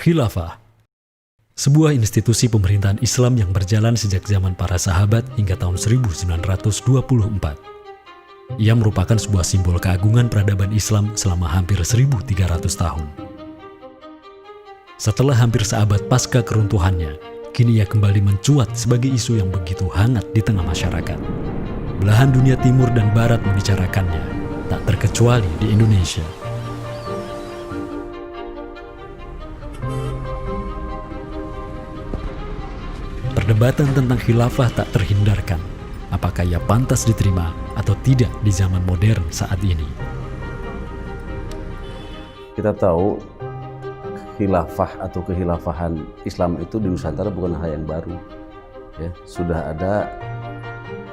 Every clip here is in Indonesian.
Khilafah, sebuah institusi pemerintahan Islam yang berjalan sejak zaman para sahabat hingga tahun 1924. Ia merupakan sebuah simbol keagungan peradaban Islam selama hampir 1.300 tahun. Setelah hampir seabad pasca keruntuhannya, kini ia kembali mencuat sebagai isu yang begitu hangat di tengah masyarakat. Belahan dunia timur dan barat membicarakannya, tak terkecuali di Indonesia. Perdebatan tentang khilafah tak terhindarkan. Apakah ia pantas diterima atau tidak di zaman modern saat ini? Kita tahu khilafah atau kehilafahan Islam itu di Nusantara bukan hal yang baru. Ya, sudah ada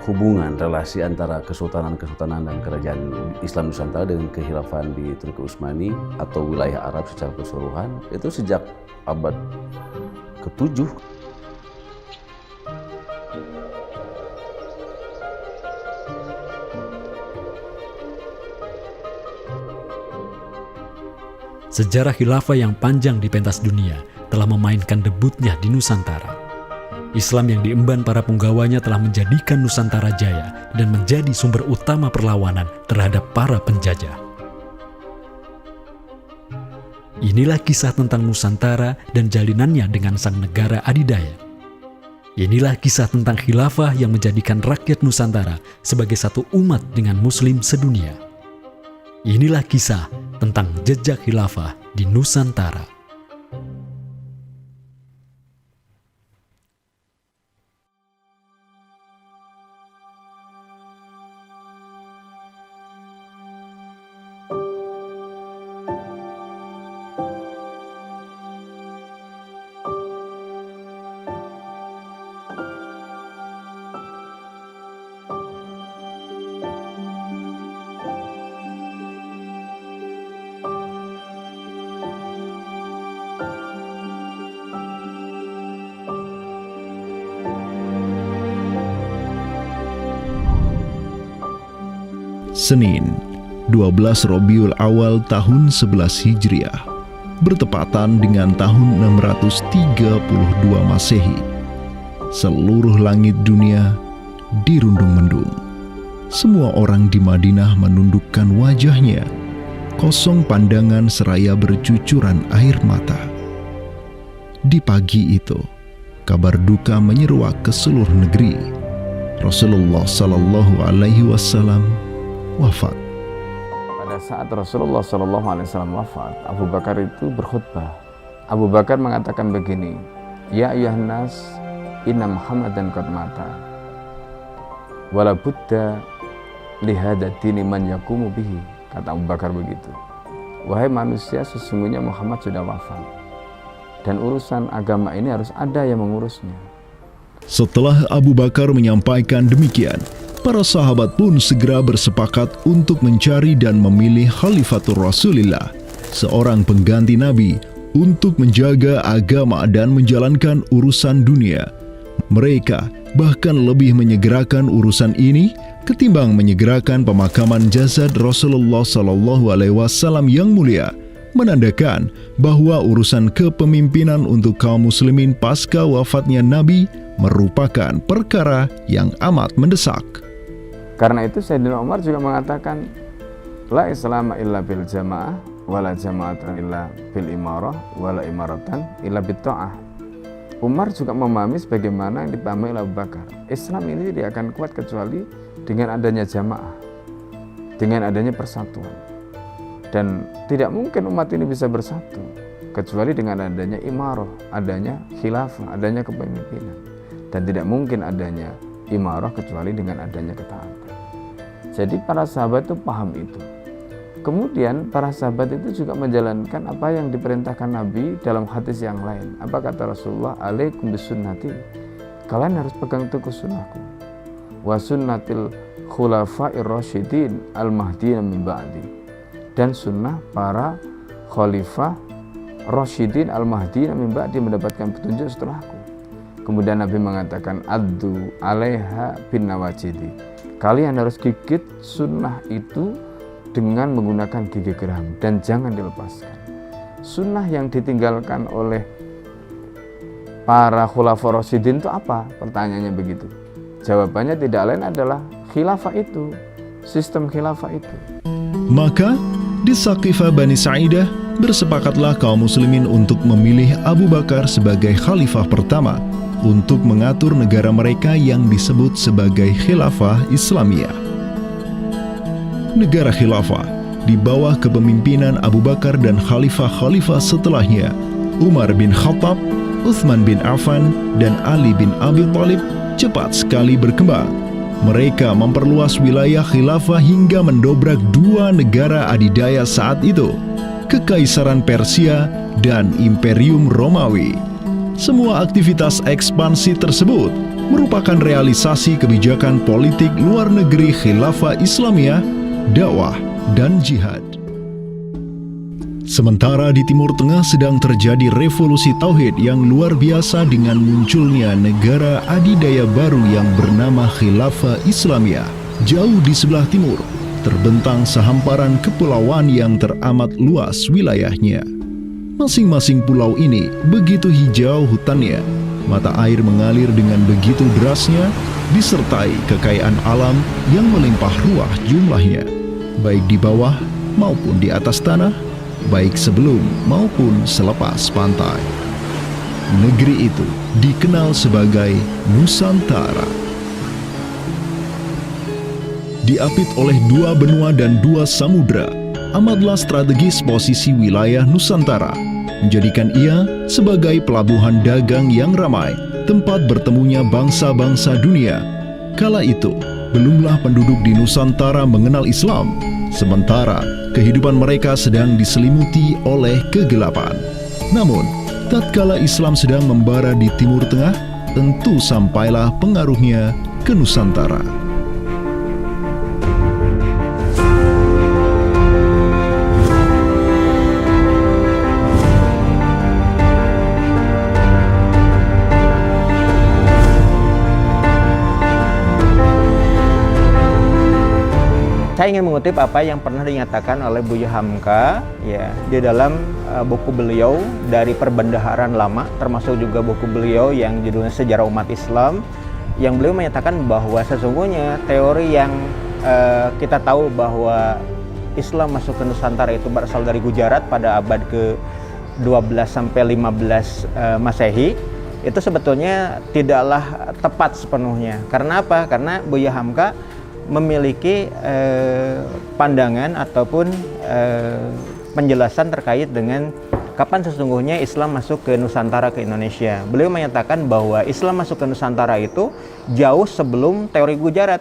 hubungan relasi antara kesultanan-kesultanan dan kerajaan Islam Nusantara dengan kehilafahan di Turki Utsmani atau wilayah Arab secara keseluruhan itu sejak abad ke-7. Sejarah khilafah yang panjang di pentas dunia telah memainkan debutnya di Nusantara. Islam yang diemban para punggawanya telah menjadikan Nusantara jaya dan menjadi sumber utama perlawanan terhadap para penjajah. Inilah kisah tentang Nusantara dan jalinannya dengan sang negara adidaya. Inilah kisah tentang khilafah yang menjadikan rakyat Nusantara sebagai satu umat dengan Muslim sedunia. Inilah kisah tentang jejak khilafah di Nusantara. Senin, 12 Rabiul Awal tahun 11 Hijriah, bertepatan dengan tahun 632 Masehi. Seluruh langit dunia dirundung mendung. Semua orang di Madinah menundukkan wajahnya, kosong pandangan seraya bercucuran air mata. Di pagi itu, kabar duka menyeruak ke seluruh negeri. Rasulullah Sallallahu Alaihi Wasallam wafat. Pada saat Rasulullah SAW wafat, Abu Bakar itu berkhutbah. Abu Bakar mengatakan begini, Ya ayyuhan nas, inna Muhammadan qad mata. Wala budda lihada dini man yakumu bihi. Kata Abu Bakar begitu. Wahai manusia, sesungguhnya Muhammad sudah wafat. Dan urusan agama ini harus ada yang mengurusnya. Setelah Abu Bakar menyampaikan demikian, para sahabat pun segera bersepakat untuk mencari dan memilih Khalifatur Rasulillah, seorang pengganti Nabi, untuk menjaga agama dan menjalankan urusan dunia. Mereka bahkan lebih menyegerakan urusan ini ketimbang menyegerakan pemakaman jasad Rasulullah SAW yang mulia, menandakan bahwa urusan kepemimpinan untuk kaum muslimin pasca wafatnya Nabi merupakan perkara yang amat mendesak. Karena itu Sayyidina Umar juga mengatakan, La islama illa bil jamaah, wala jama'atan illa bil imarah, wala imaratan illa bit ta'ah. Umar juga memahami sebagaimana yang dipahami oleh Abu Bakar. Islam ini tidak akan kuat kecuali dengan adanya jamaah, dengan adanya persatuan. Dan tidak mungkin umat ini bisa bersatu kecuali dengan adanya imarah, adanya khilafah, adanya kepemimpinan. Dan tidak mungkin adanya imarah kecuali dengan adanya ketaatan. Jadi para sahabat itu paham itu. Kemudian para sahabat itu juga menjalankan apa yang diperintahkan Nabi dalam hadis yang lain. Apa kata Rasulullah? Alaikum bisunnati. Kalian harus pegang teguh sunnahku. Wa sunnatil khulafa'ir rasyidin al-mahdiyyin min ba'di. Dan sunnah para khalifah rasyidin al-mahdiyyin min ba'di, mendapatkan petunjuk setelahku. Kemudian Nabi mengatakan, addu alaiha bin nawajidi. Kalian harus gigit sunnah itu dengan menggunakan gigi geram dan jangan dilepaskan. sunnah yang ditinggalkan oleh para khulafaur rasyidin itu apa? Pertanyaannya begitu. Jawabannya tidak lain adalah khilafah itu, sistem khilafah itu. Maka di Saqifah Bani Sa'idah bersepakatlah kaum muslimin untuk memilih Abu Bakar sebagai khalifah pertama untuk mengatur negara mereka yang disebut sebagai khilafah Islamiyah. Negara khilafah di bawah kepemimpinan Abu Bakar dan khalifah-khalifah setelahnya, Umar bin Khattab, Utsman bin Affan, dan Ali bin Abi Thalib cepat sekali berkembang. Mereka memperluas wilayah khilafah hingga mendobrak dua negara adidaya saat itu, Kekaisaran Persia dan Imperium Romawi. Semua aktivitas ekspansi tersebut merupakan realisasi kebijakan politik luar negeri khilafah Islamiyah, dakwah, dan jihad. Sementara di Timur Tengah sedang terjadi revolusi tauhid yang luar biasa dengan munculnya negara adidaya baru yang bernama Khilafah Islamiyah. Jauh di sebelah timur, terbentang sehamparan kepulauan yang teramat luas wilayahnya. Masing-masing pulau ini begitu hijau hutannya, mata air mengalir dengan begitu derasnya, disertai kekayaan alam yang melimpah ruah jumlahnya, baik di bawah maupun di atas tanah, baik sebelum maupun selepas pantai. Negeri itu dikenal sebagai Nusantara. Diapit oleh dua benua dan dua samudra, amatlah strategis posisi wilayah Nusantara, menjadikan ia sebagai pelabuhan dagang yang ramai, tempat bertemunya bangsa-bangsa dunia. Kala itu, belumlah penduduk di Nusantara mengenal Islam, sementara kehidupan mereka sedang diselimuti oleh kegelapan. Namun, tatkala Islam sedang membara di Timur Tengah, tentu sampailah pengaruhnya ke Nusantara. Saya ingin mengutip apa yang pernah dinyatakan oleh Buya Hamka ya di dalam buku beliau dari Perbendaharaan Lama, termasuk juga buku beliau yang judulnya Sejarah Umat Islam, yang beliau menyatakan bahwa sesungguhnya teori yang kita tahu bahwa Islam masuk ke Nusantara itu berasal dari Gujarat pada abad ke-12 sampai 15 Masehi, itu sebetulnya tidaklah tepat sepenuhnya. Karena apa? Karena Buya Hamka memiliki pandangan ataupun penjelasan terkait dengan kapan sesungguhnya Islam masuk ke Nusantara, ke Indonesia. Beliau menyatakan bahwa Islam masuk ke Nusantara itu jauh sebelum teori Gujarat.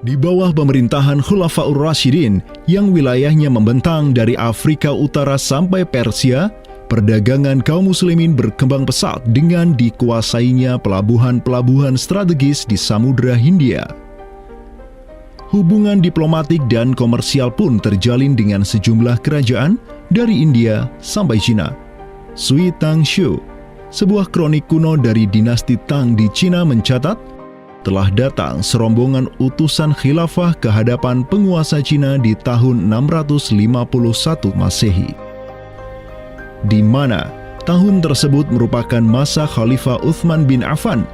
Di bawah pemerintahan Khulafaur Rasyidin yang wilayahnya membentang dari Afrika Utara sampai Persia, perdagangan kaum muslimin berkembang pesat dengan dikuasainya pelabuhan-pelabuhan strategis di Samudra Hindia. Hubungan diplomatik dan komersial pun terjalin dengan sejumlah kerajaan dari India sampai Cina. Sui Tang Shu, sebuah kronik kuno dari dinasti Tang di Cina mencatat, telah datang serombongan utusan khilafah ke hadapan penguasa Cina di tahun 651 Masehi, di mana tahun tersebut merupakan masa Khalifah Utsman bin Affan.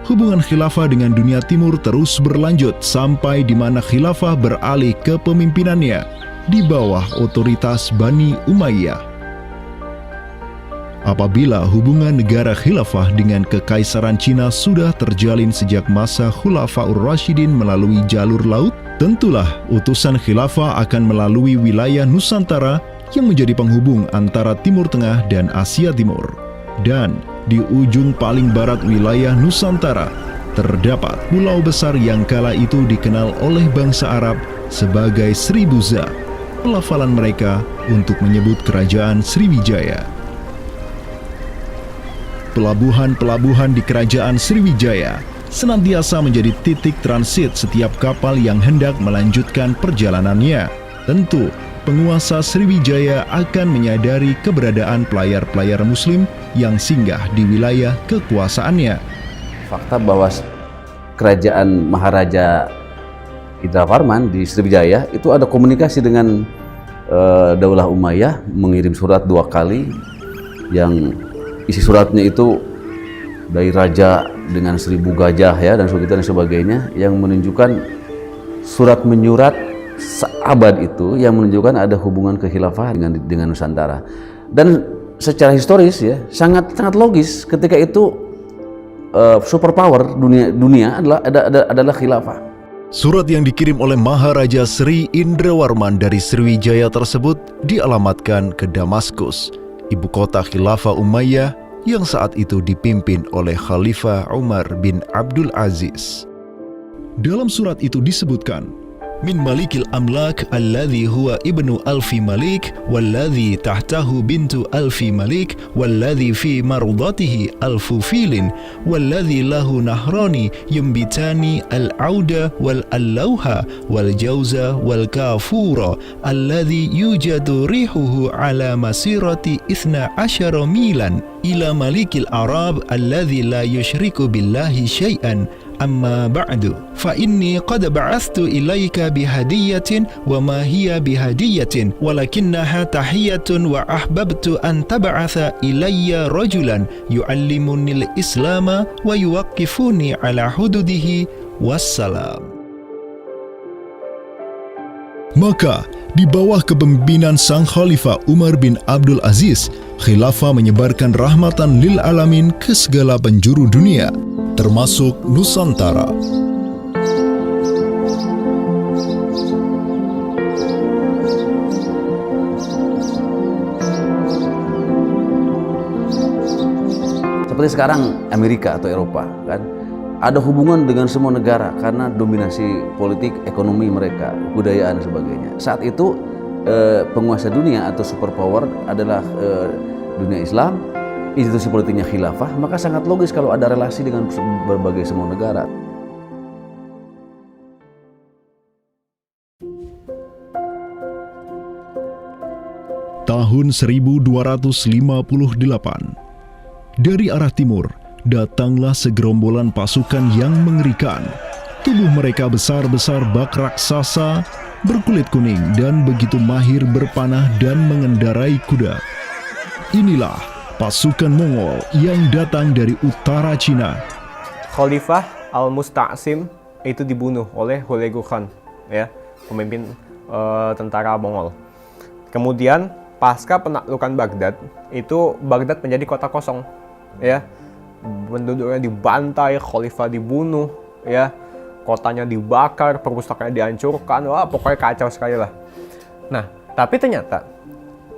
Hubungan khilafah dengan dunia timur terus berlanjut sampai di mana khilafah beralih ke pemimpinannya di bawah otoritas Bani Umayyah. Apabila hubungan negara khilafah dengan kekaisaran Cina sudah terjalin sejak masa Khulafaur Rasyidin melalui jalur laut, tentulah utusan khilafah akan melalui wilayah Nusantara yang menjadi penghubung antara Timur Tengah dan Asia Timur. Dan di ujung paling barat wilayah Nusantara, terdapat pulau besar yang kala itu dikenal oleh bangsa Arab sebagai Sribuza, pelafalan mereka untuk menyebut kerajaan Sriwijaya. Pelabuhan-pelabuhan di kerajaan Sriwijaya senantiasa menjadi titik transit setiap kapal yang hendak melanjutkan perjalanannya. Tentu, penguasa Sriwijaya akan menyadari keberadaan pelayar-pelayar muslim yang singgah di wilayah kekuasaannya. fakta bahwa kerajaan Maharaja Indravarman di Sriwijaya itu ada komunikasi dengan Daulah Umayyah, mengirim surat 2 kali yang isi suratnya itu dari raja dengan 1000 gajah ya dan sebagainya, yang menunjukkan surat menyurat seabad itu yang menunjukkan ada hubungan kekhilafahan dengan Nusantara. Dan secara historis ya sangat logis ketika itu superpower dunia adalah khilafah. Surat yang dikirim oleh Maharaja Sri Indrawarman dari Sriwijaya tersebut dialamatkan ke Damaskus, ibu kota Khilafah Umayyah yang saat itu dipimpin oleh Khalifah Umar bin Abdul Aziz. Dalam surat itu disebutkan, min malikil amlak alladhi huwa ibnu alfi malik walladhi tahtahu bintu alfi malik walladhi fi marudatihi alfu filin walladhi lahu nahrani yumbitani al-auda wal-allawha wal-jawza wal-kafura alladhi yujadu rihuhu ala masirati 12 milan ila malikil arab alladhi la yushriku billahi syai'an. Amma ba'du, fa inni qad ba'athtu ilaika bihadiyatin wa ma hiya bihadiyatin walakinnaha tahiyatun wa ahbabtu an tab'atha ilayya rajulan yu'allimuni al-islama wa yuwaqqifuni ala hududihi wassalam. Maka di bawah kepemimpinan sang Khalifah Umar bin Abdul Aziz, khilafah menyebarkan rahmatan lil alamin ke segala penjuru dunia, termasuk Nusantara. Seperti sekarang Amerika atau Eropa kan ada hubungan dengan semua negara karena dominasi politik, ekonomi mereka, kebudayaan dan sebagainya. Saat itu penguasa dunia atau superpower adalah dunia Islam, institusi politiknya khilafah, maka sangat logis kalau ada relasi dengan berbagai semua negara. Tahun 1258, dari arah timur datanglah segerombolan pasukan yang mengerikan. Tubuh mereka besar-besar bak raksasa, berkulit kuning dan begitu mahir berpanah dan mengendarai kuda. Inilah pasukan Mongol yang datang dari utara Cina. Khalifah Al-Musta'sim itu dibunuh oleh Hulagu Khan, ya, pemimpin tentara Mongol. Kemudian pasca penaklukan Baghdad, itu Baghdad menjadi kota kosong, ya. Penduduknya dibantai, khalifah dibunuh, ya. Kotanya dibakar, perpustakaannya dihancurkan, wah pokoknya kacau sekali lah. Nah, tapi ternyata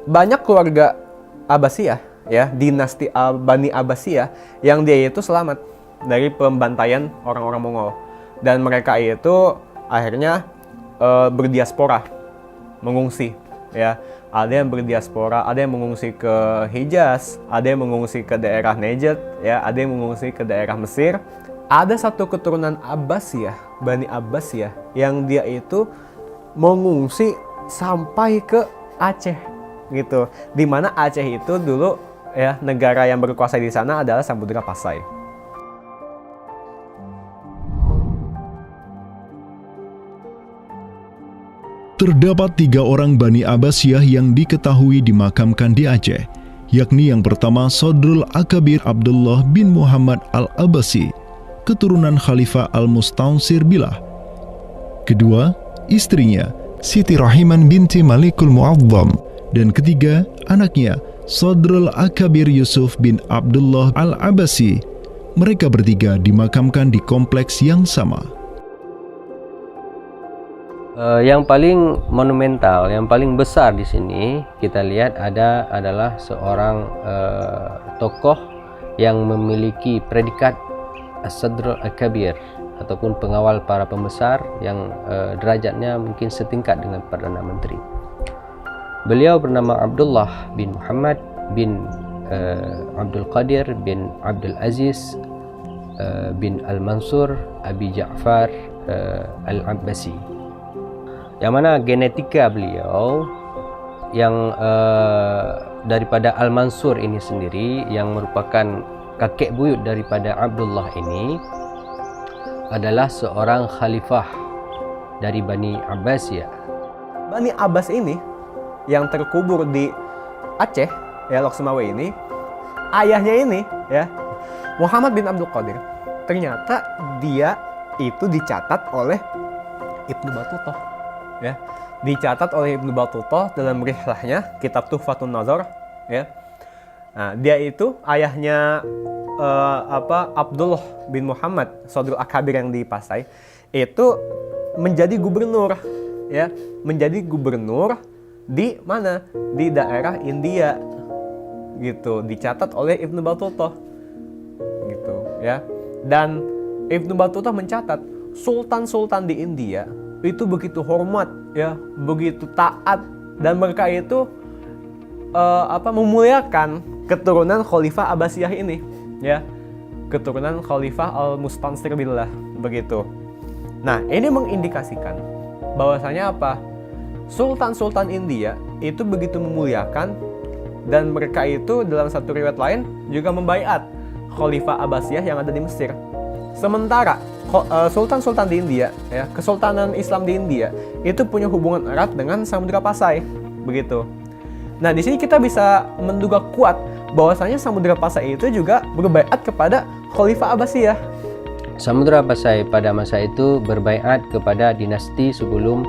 banyak keluarga Abbasiyah, ya, dinasti Bani Abbasiyah yang dia itu selamat dari pembantaian orang-orang Mongol, dan mereka itu akhirnya berdiaspora, mengungsi, ya. Ada yang berdiaspora, ada yang mengungsi ke Hijaz, ada yang mengungsi ke daerah Najd, ya, ada yang mengungsi ke daerah Mesir. Ada satu keturunan Abbasiyah, Bani Abbasiyah, yang dia itu mengungsi sampai ke Aceh, gitu. Di mana Aceh itu dulu, ya, negara yang berkuasa di sana adalah Samudra Pasai. Terdapat 3 orang Bani Abbasiyah yang diketahui dimakamkan di Aceh, yakni yang pertama Sodrul Akabir Abdullah bin Muhammad Al-Abbasi, keturunan Khalifah Al-Mustaunsir Billah. Kedua, istrinya Siti Rahiman binti Malikul Mu'azzam, dan ketiga, anaknya Sodrul Akabir Yusuf bin Abdullah Al-Abbasi. Mereka bertiga dimakamkan di kompleks yang sama. Yang paling monumental, yang paling besar di sini kita lihat adalah seorang tokoh yang memiliki predikat As-Sadr Al-Kabir ataupun pengawal para pembesar yang derajatnya mungkin setingkat dengan Perdana Menteri. Beliau bernama Abdullah bin Muhammad bin Abdul Qadir bin Abdul Aziz bin Al-Mansur Abi Ja'far Al-Abbasi, yang mana genetika beliau yang daripada Al-Mansur ini sendiri yang merupakan kakek buyut daripada Abdullah ini adalah seorang khalifah dari Bani Abbasiyah. Bani Abbas ini yang terkubur di Aceh, ya Lok Sumawe ini, ayahnya ini ya Muhammad bin Abdul Qadir. Ternyata dia itu dicatat oleh Ibnu Battuta, ya. Dicatat oleh Ibnu Battuta dalam rihlahnya kitab Tuhfatun Nazar, ya. Nah, dia itu ayahnya Abdullah bin Muhammad Sodrul Akabir yang di Pasai itu menjadi gubernur, ya, menjadi gubernur di mana? Di daerah India, gitu. Dicatat oleh Ibnu Battuta, gitu, ya. Dan Ibnu Battuta mencatat sultan-sultan di India itu begitu hormat, ya, begitu taat, dan mereka itu memuliakan keturunan Khalifah Abbasiyah ini, ya, keturunan Khalifah Al-Mustansir billah, begitu. Nah, ini mengindikasikan bahwasanya apa? Sultan-sultan India itu begitu memuliakan, dan mereka itu dalam satu riwayat lain juga membaiat Khalifah Abbasiyah yang ada di Mesir. Sementara sultan-sultan di India, ya, Kesultanan Islam di India itu punya hubungan erat dengan Samudra Pasai, begitu. Nah, di sini kita bisa menduga kuat bahwasanya Samudra Pasai itu juga berbaiat kepada Khalifah Abbasiyah. Samudra Pasai pada masa itu berbaiat kepada dinasti sebelum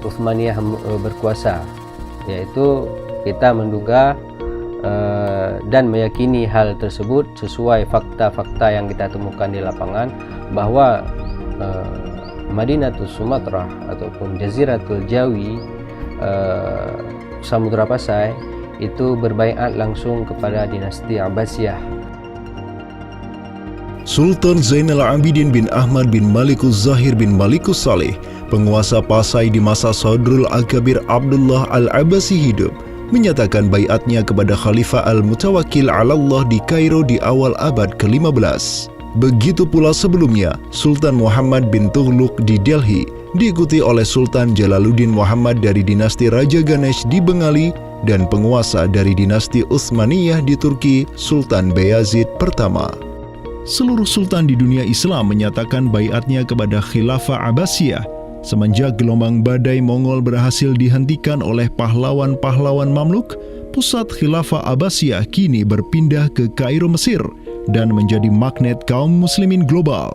Utsmaniyah berkuasa, yaitu kita menduga dan meyakini hal tersebut sesuai fakta-fakta yang kita temukan di lapangan bahwa Madinatul Sumatera ataupun Jaziratul Jawi, Samudra Pasai itu berbaiat langsung kepada dinasti Abbasiyah. Sultan Zainal Abidin bin Ahmad bin Malikus Zahir bin Malikus Saleh, penguasa Pasai di masa Sodrul Akabir Abdullah Al-Abbasi hidup, menyatakan baiatnya kepada Khalifah Al-Mutawakkil 'ala Allah di Kairo di awal abad ke-15. Begitu pula sebelumnya, Sultan Muhammad bin Tughluk di Delhi diikuti oleh Sultan Jalaluddin Muhammad dari dinasti Raja Ganesh di Bengali dan penguasa dari dinasti Utsmaniyah di Turki, Sultan Bayazid pertama. Seluruh sultan di dunia Islam menyatakan baiatnya kepada Khilafah Abbasiyah semenjak gelombang badai Mongol berhasil dihentikan oleh pahlawan-pahlawan Mamluk. Pusat Khilafah Abbasiyah kini berpindah ke Kairo, Mesir, dan menjadi magnet kaum muslimin global.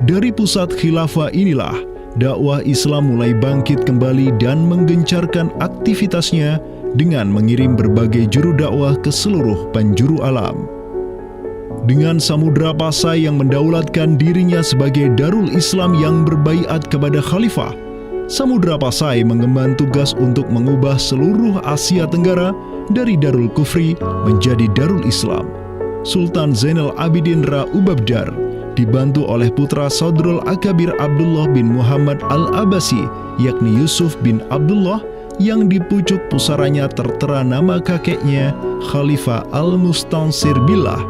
Dari pusat khilafah inilah dakwah Islam mulai bangkit kembali dan menggencarkan aktivitasnya dengan mengirim berbagai juru dakwah ke seluruh penjuru alam. Dengan Samudra Pasai yang mendaulatkan dirinya sebagai Darul Islam yang berbaiat kepada khalifah, Samudra Pasai mengemban tugas untuk mengubah seluruh Asia Tenggara dari Darul Kufri menjadi Darul Islam. Sultan Zainal Abidin Ra Ubabdar dibantu oleh putra Sodrul Akabir Abdullah bin Muhammad Al-Abbasi, yakni Yusuf bin Abdullah, yang di pucuk pusaranya tertera nama kakeknya Khalifah Al-Mustansir billah,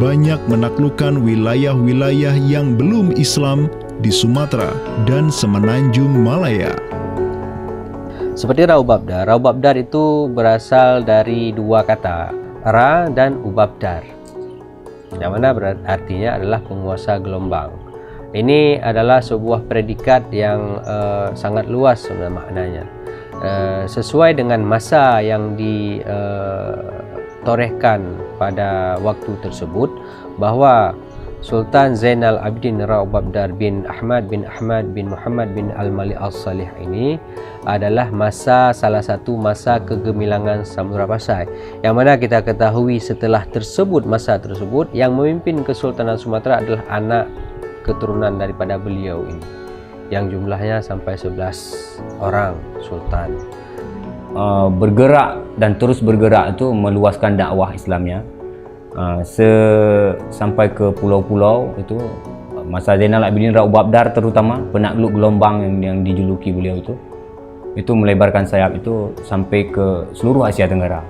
banyak menaklukkan wilayah-wilayah yang belum Islam di Sumatera dan Semenanjung Malaya. Seperti Ra Ubabdar. Ra Ubabdar itu berasal dari dua kata, Ra dan Ubabdar, yang mana artinya adalah penguasa gelombang. Ini adalah sebuah predikat yang sangat luas sebenarnya maknanya. Sesuai dengan masa yang ditorehkan pada waktu tersebut, bahwa Sultan Zainal Abidin Ra Ubabdar bin Ahmad bin Muhammad bin Al-Malik Al-Salih ini adalah salah satu masa kegemilangan Samudra Pasai, yang mana kita ketahui setelah masa tersebut yang memimpin Kesultanan Sumatera adalah anak keturunan daripada beliau ini, yang jumlahnya sampai 11 orang sultan. Bergerak dan terus bergerak itu meluaskan dakwah Islamnya sampai ke pulau-pulau. Itu masa Zainal Abidin Ra Ubabdar, terutama penakluk gelombang yang dijuluki beliau itu melebarkan sayap itu sampai ke seluruh Asia Tenggara.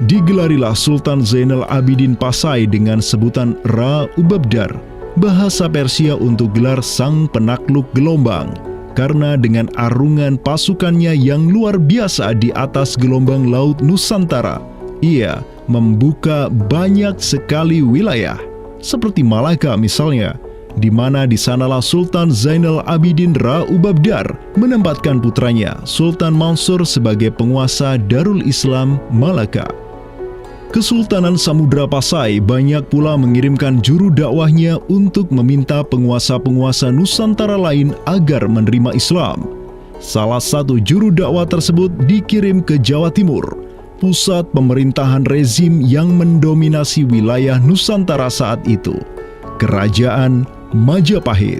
Digelarilah Sultan Zainal Abidin Pasai dengan sebutan Ra Ubabdar, bahasa Persia untuk gelar sang penakluk gelombang, karena dengan arungan pasukannya yang luar biasa di atas gelombang laut Nusantara, Ia membuka banyak sekali wilayah, seperti Malaka misalnya, di mana di sanalah Sultan Zainal Abidin Ra Ubabdar menempatkan putranya Sultan Mansur sebagai penguasa Darul Islam Malaka. Kesultanan Samudra Pasai banyak pula mengirimkan juru dakwahnya untuk meminta penguasa-penguasa Nusantara lain agar menerima Islam. Salah satu juru dakwah tersebut dikirim ke Jawa Timur, pusat pemerintahan rezim yang mendominasi wilayah Nusantara saat itu, Kerajaan Majapahit.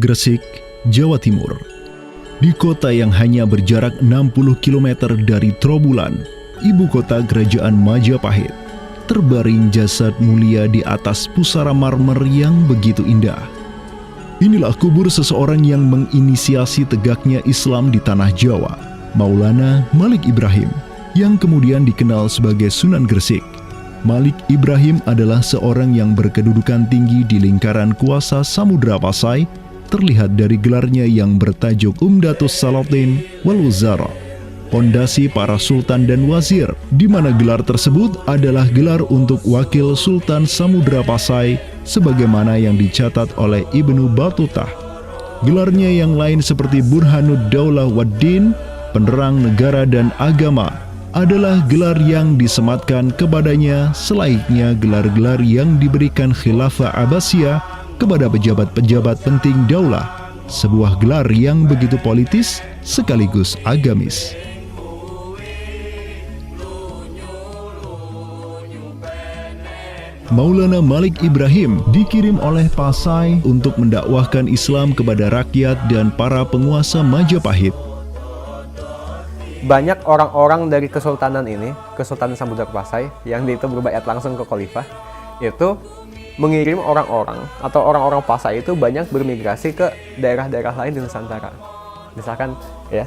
Gresik, Jawa Timur. Di kota yang hanya berjarak 60 km dari Trowulan, ibu kota Kerajaan Majapahit, terbaring jasad mulia di atas pusara marmer yang begitu indah. Inilah kubur seseorang yang menginisiasi tegaknya Islam di tanah Jawa, Maulana Malik Ibrahim, yang kemudian dikenal sebagai Sunan Gresik. Malik Ibrahim adalah seorang yang berkedudukan tinggi di lingkaran kuasa Samudra Pasai, terlihat dari gelarnya yang bertajuk Umdatus Salatin wal Wuzara, pondasi para sultan dan wazir, di mana gelar tersebut adalah gelar untuk wakil Sultan Samudra Pasai sebagaimana yang dicatat oleh Ibnu Battutah. Gelarnya yang lain seperti Burhanud Daulah Waddin, penerang negara dan agama, adalah gelar yang disematkan kepadanya selayaknya gelar-gelar yang diberikan Khilafah Abbasiyah kepada pejabat-pejabat penting daulah, sebuah gelar yang begitu politis sekaligus agamis. Maulana Malik Ibrahim dikirim oleh Pasai untuk mendakwahkan Islam kepada rakyat dan para penguasa Majapahit. Banyak orang-orang dari kesultanan ini, Kesultanan Samudra Pasai, yang itu berbaiat langsung ke khalifah, itu mengirim orang-orang atau orang-orang Pasai itu banyak bermigrasi ke daerah-daerah lain di Nusantara. Misalkan ya,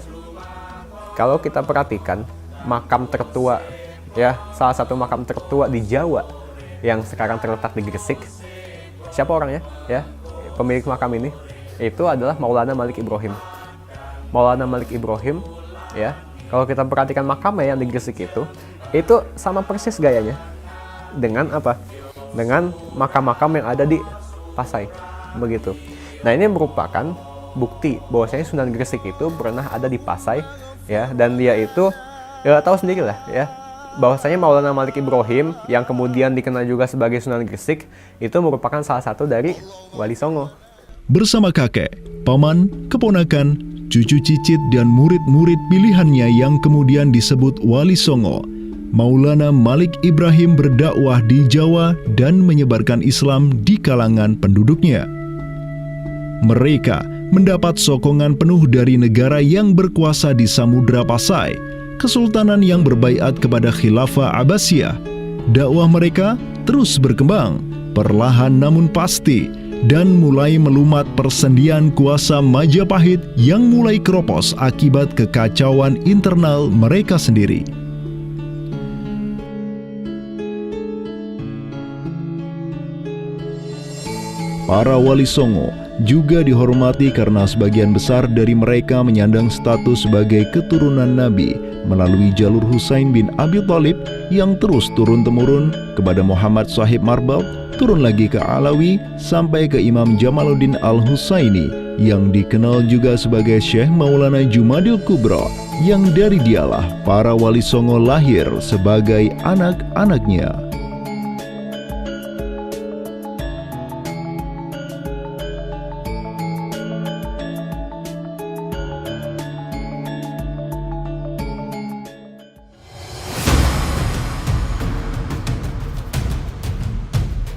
kalau kita perhatikan makam tertua ya, salah satu makam tertua di Jawa yang sekarang terletak di Gresik, siapa orangnya ya? Pemilik makam ini itu adalah Maulana Malik Ibrahim. Maulana Malik Ibrahim ya, kalau kita perhatikan makamnya yang di Gresik itu sama persis gayanya dengan apa? Dengan makam-makam yang ada di Pasai, begitu. Nah, ini merupakan bukti bahwasanya Sunan Gresik itu pernah ada di Pasai, ya, dan dia itu ya tahu sendiri lah, ya, bahwasanya Maulana Malik Ibrahim yang kemudian dikenal juga sebagai Sunan Gresik itu merupakan salah satu dari Wali Songo. Bersama kakek, paman, keponakan, cucu cicit dan murid-murid pilihannya yang kemudian disebut Wali Songo, Maulana Malik Ibrahim berdakwah di Jawa dan menyebarkan Islam di kalangan penduduknya. Mereka mendapat sokongan penuh dari negara yang berkuasa di Samudra Pasai, kesultanan yang berbaiat kepada Khilafah Abbasiyah. Dakwah mereka terus berkembang, perlahan namun pasti, dan mulai melumat persendian kuasa Majapahit yang mulai keropos akibat kekacauan internal mereka sendiri. Para Wali Songo juga dihormati karena sebagian besar dari mereka menyandang status sebagai keturunan Nabi melalui jalur Husain bin Abi Thalib yang terus turun-temurun kepada Muhammad Sahib Marbal, turun lagi ke Alawi sampai ke Imam Jamaluddin Al-Husaini yang dikenal juga sebagai Syekh Maulana Jumadil Kubra, yang dari dialah para Wali Songo lahir sebagai anak-anaknya.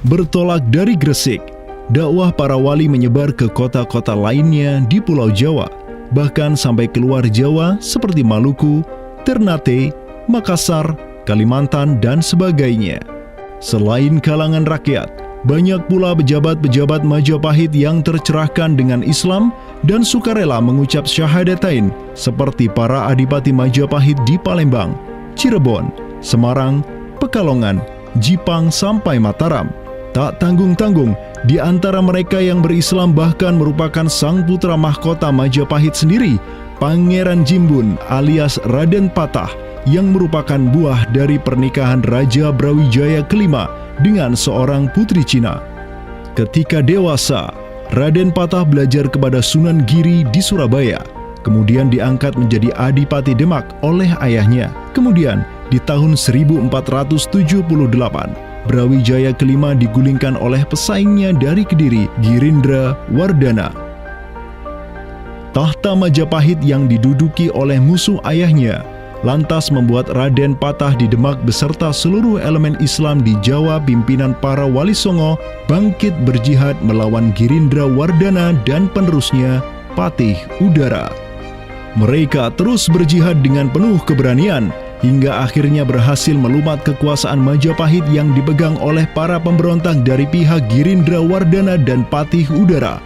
Bertolak dari Gresik, dakwah para wali menyebar ke kota-kota lainnya di Pulau Jawa, bahkan sampai keluar Jawa seperti Maluku, Ternate, Makassar, Kalimantan, dan sebagainya. Selain kalangan rakyat, banyak pula pejabat-pejabat Majapahit yang tercerahkan dengan Islam dan sukarela mengucap syahadatain, seperti para adipati Majapahit di Palembang, Cirebon, Semarang, Pekalongan, Jipang sampai Mataram. Tak tanggung-tanggung, di antara mereka yang berislam bahkan merupakan sang putra mahkota Majapahit sendiri, Pangeran Jimbun alias Raden Patah, yang merupakan buah dari pernikahan Raja Brawijaya kelima dengan seorang putri Cina. Ketika dewasa, Raden Patah belajar kepada Sunan Giri di Surabaya, kemudian diangkat menjadi Adipati Demak oleh ayahnya. Kemudian, di tahun 1478, Brawijaya kelima digulingkan oleh pesaingnya dari Kediri, Girindra Wardana. Tahta Majapahit yang diduduki oleh musuh ayahnya lantas membuat Raden Patah di Demak beserta seluruh elemen Islam di Jawa pimpinan para Wali Songo bangkit berjihad melawan Girindra Wardana dan penerusnya Patih Udara. Mereka terus berjihad dengan penuh keberanian hingga akhirnya berhasil melumat kekuasaan Majapahit yang dipegang oleh para pemberontak dari pihak Girindra Wardana dan Patih Udara.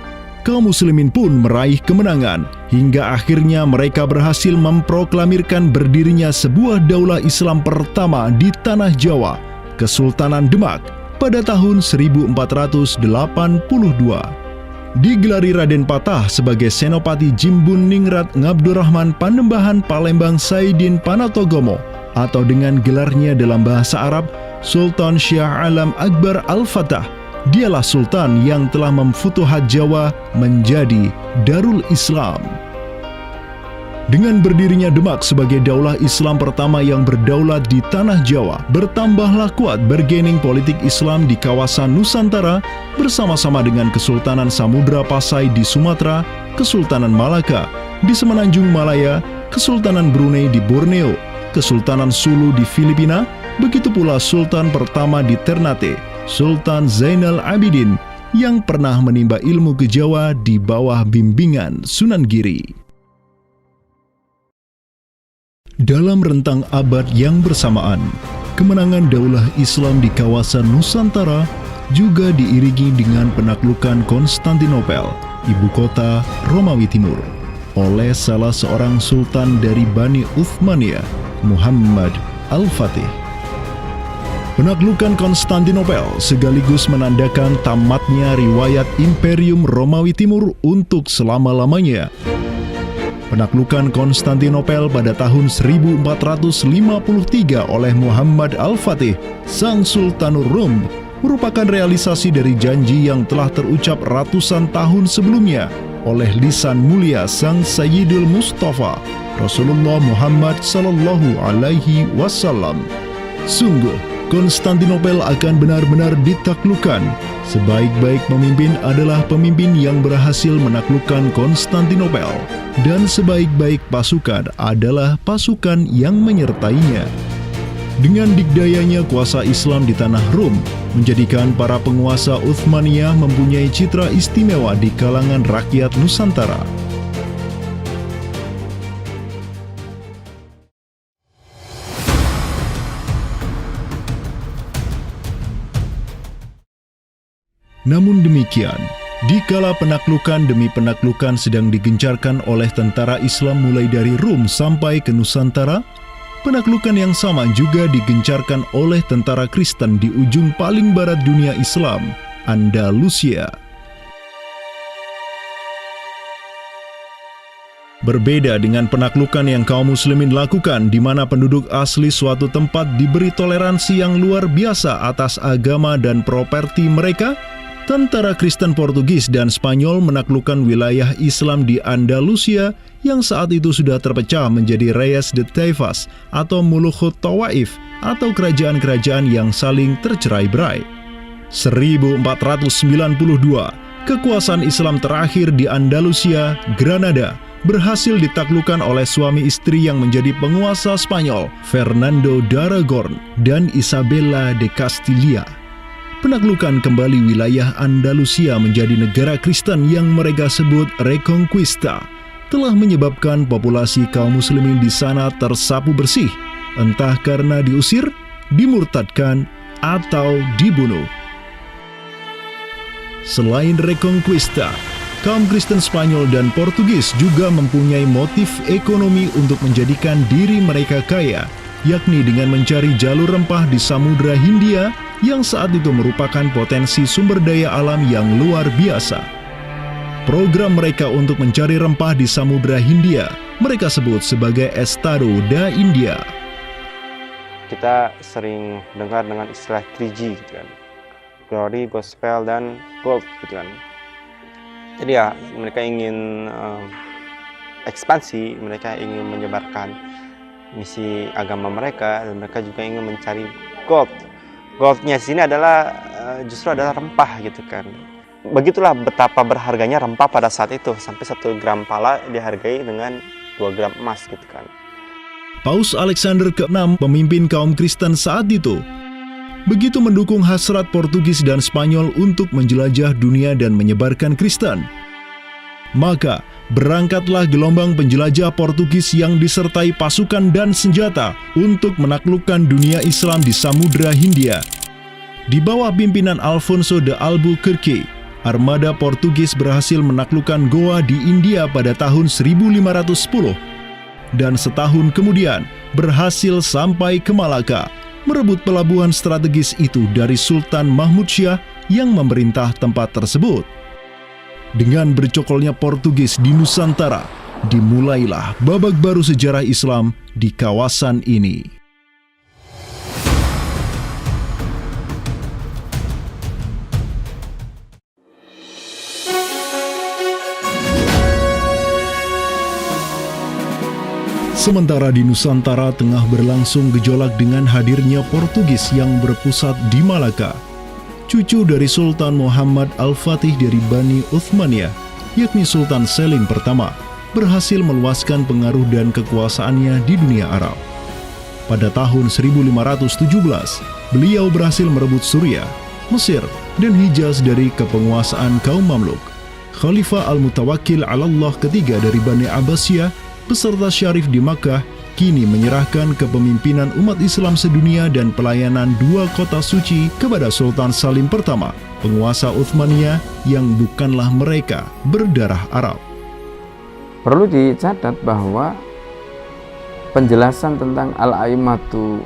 Kaum muslimin pun meraih kemenangan hingga akhirnya mereka berhasil memproklamirkan berdirinya sebuah daulah Islam pertama di tanah Jawa, Kesultanan Demak, pada tahun 1482. Digelari Raden Patah sebagai Senopati Jimbun Ningrat Ngabdurrahman Panembahan Palembang Saidin Panatogomo, atau dengan gelarnya dalam bahasa Arab Sultan Syah Alam Akbar Al-Fatah. Dialah sultan yang telah memfutuhat Jawa menjadi Darul Islam. Dengan berdirinya Demak sebagai daulah Islam pertama yang berdaulat di tanah Jawa, bertambahlah kuat bargaining politik Islam di kawasan Nusantara bersama-sama dengan Kesultanan Samudra Pasai di Sumatera, Kesultanan Malaka di Semenanjung Malaya, Kesultanan Brunei di Borneo, Kesultanan Sulu di Filipina, begitu pula Sultan pertama di Ternate, Sultan Zainal Abidin, yang pernah menimba ilmu ke Jawa di bawah bimbingan Sunan Giri. Dalam rentang abad yang bersamaan, kemenangan daulah Islam di kawasan Nusantara juga diiringi dengan penaklukan Konstantinopel, ibu kota Romawi Timur, oleh salah seorang sultan dari Bani Uthmaniyah, Muhammad Al-Fatih. Penaklukan Konstantinopel sekaligus menandakan tamatnya riwayat Imperium Romawi Timur untuk selama-lamanya. Penaklukan Konstantinopel pada tahun 1453 oleh Muhammad Al-Fatih, sang Sultanur Rum, merupakan realisasi dari janji yang telah terucap ratusan tahun sebelumnya oleh lisan mulia sang Sayyidul Mustafa, Rasulullah Muhammad sallallahu alaihi wasallam. Sungguh, Konstantinopel akan benar-benar ditaklukkan. Sebaik-baik pemimpin adalah pemimpin yang berhasil menaklukkan Konstantinopel, dan sebaik-baik pasukan adalah pasukan yang menyertainya. Dengan dikdayanya kuasa Islam di tanah Rum, menjadikan para penguasa Uthmaniyah mempunyai citra istimewa di kalangan rakyat Nusantara. Namun demikian, dikala penaklukan demi penaklukan sedang digencarkan oleh tentara Islam mulai dari Rum sampai ke Nusantara, penaklukan yang sama juga digencarkan oleh tentara Kristen di ujung paling barat dunia Islam, Andalusia. Berbeda dengan penaklukan yang kaum muslimin lakukan, di mana penduduk asli suatu tempat diberi toleransi yang luar biasa atas agama dan properti mereka, tentara Kristen Portugis dan Spanyol menaklukkan wilayah Islam di Andalusia yang saat itu sudah terpecah menjadi Reyes de Taifas atau Mulukhut Tawaif atau kerajaan-kerajaan yang saling tercerai-berai. 1492, kekuasaan Islam terakhir di Andalusia, Granada, berhasil ditaklukkan oleh suami istri yang menjadi penguasa Spanyol, Fernando de Aragon dan Isabella de Castilla. Penaklukan kembali wilayah Andalusia menjadi negara Kristen yang mereka sebut Reconquista telah menyebabkan populasi kaum muslimin di sana tersapu bersih, entah karena diusir, dimurtadkan, atau dibunuh. Selain Reconquista, kaum Kristen Spanyol dan Portugis juga mempunyai motif ekonomi untuk menjadikan diri mereka kaya, yakni dengan mencari jalur rempah di Samudra Hindia yang saat itu merupakan potensi sumber daya alam yang luar biasa. Program mereka untuk mencari rempah di Samudra Hindia mereka sebut sebagai Estado da India. Kita sering dengar dengan istilah 3G gitu kan, glory, gospel, dan gold gitu kan. Jadi ya mereka ingin ekspansi, mereka ingin menyebarkan misi agama mereka, dan mereka juga ingin mencari gold. Goldnya sini adalah justru adalah rempah gitu kan. Begitulah betapa berharganya rempah pada saat itu, sampai 1 gram pala dihargai dengan 2 gram emas gitu kan. Paus Alexander ke-6, pemimpin kaum Kristen saat itu, begitu mendukung hasrat Portugis dan Spanyol untuk menjelajah dunia dan menyebarkan Kristen. Maka, berangkatlah gelombang penjelajah Portugis yang disertai pasukan dan senjata untuk menaklukkan dunia Islam di Samudra Hindia. Di bawah pimpinan Alfonso de Albuquerque, armada Portugis berhasil menaklukkan Goa di India pada tahun 1510. Dan setahun kemudian berhasil sampai ke Malaka, merebut pelabuhan strategis itu dari Sultan Mahmud Syah yang memerintah tempat tersebut. Dengan bercokolnya Portugis di Nusantara, dimulailah babak baru sejarah Islam di kawasan ini. Sementara di Nusantara tengah berlangsung gejolak dengan hadirnya Portugis yang berpusat di Malaka. Cucu dari Sultan Muhammad Al-Fatih dari Bani Uthmaniyah, yakni Sultan Selim pertama, berhasil meluaskan pengaruh dan kekuasaannya di dunia Arab. Pada tahun 1517, beliau berhasil merebut Suriah, Mesir, dan Hijaz dari kepenguasaan kaum Mamluk. Khalifah Al-Mutawakkil 'alallah ketiga dari Bani Abbasiyah beserta Syarif di Makkah kini menyerahkan kepemimpinan umat Islam sedunia dan pelayanan 2 kota suci kepada Sultan Salim pertama, penguasa Uthmaniyah yang bukanlah mereka berdarah Arab. Perlu dicatat bahwa penjelasan tentang Al-A'immatu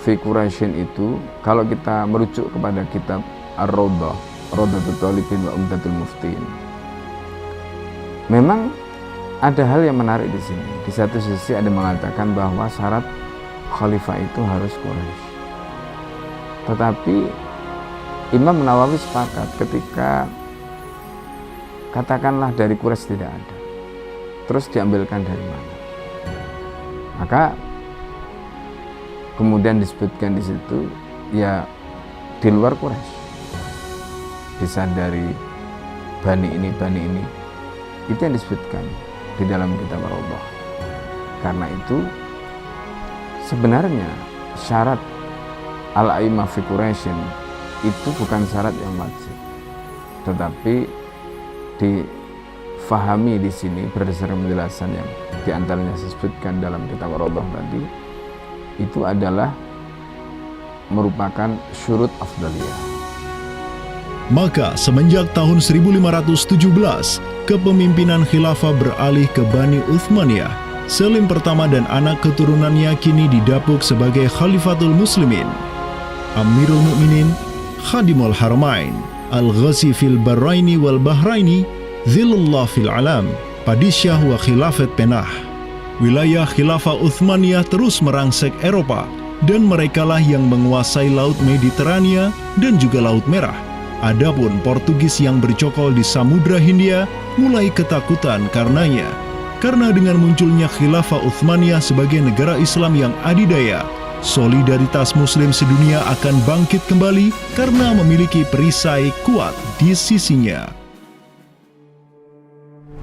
fi Quraisyin itu, kalau kita merujuk kepada kitab Ar-Rawdah, Rawdatul Talibin wa Umdatul Muftin, memang ada hal yang menarik di sini. Di satu sisi ada mengatakan bahwa syarat khalifah itu harus Quraisy. Tetapi Imam Nawawi sepakat ketika katakanlah dari Quraisy tidak ada, terus diambilkan dari mana? Maka kemudian disebutkan di situ ya di luar Quraisy, bisa dari bani ini, itu yang disebutkan di dalam kitab Ar-Rawdah. Karena itu sebenarnya syarat al-a'immah fi Quraisyin itu bukan syarat yang wajib, tetapi difahami di sini berdasarkan penjelasan yang diantaranya disebutkan dalam kitab Ar-Rawdah tadi, itu adalah merupakan syurut afdaliyah. Maka semenjak tahun 1517, kepemimpinan khilafah beralih ke Bani Uthmaniyah. Selim pertama dan anak keturunannya kini didapuk sebagai Khalifatul Muslimin. Amirul Mukminin, Khadimul Haramain, Al-Ghazi fil Bahraini wal Bahraini, Zilullah fil Alam, Padisyah wa Khilafat Penah. Wilayah Khilafah Uthmaniyah terus merangsek Eropa, dan merekalah yang menguasai Laut Mediterania dan juga Laut Merah. Adapun Portugis yang bercokol di Samudra Hindia mulai ketakutan karenanya. Karena dengan munculnya Khilafah Uthmaniyah sebagai negara Islam yang adidaya, solidaritas Muslim sedunia akan bangkit kembali karena memiliki perisai kuat di sisinya.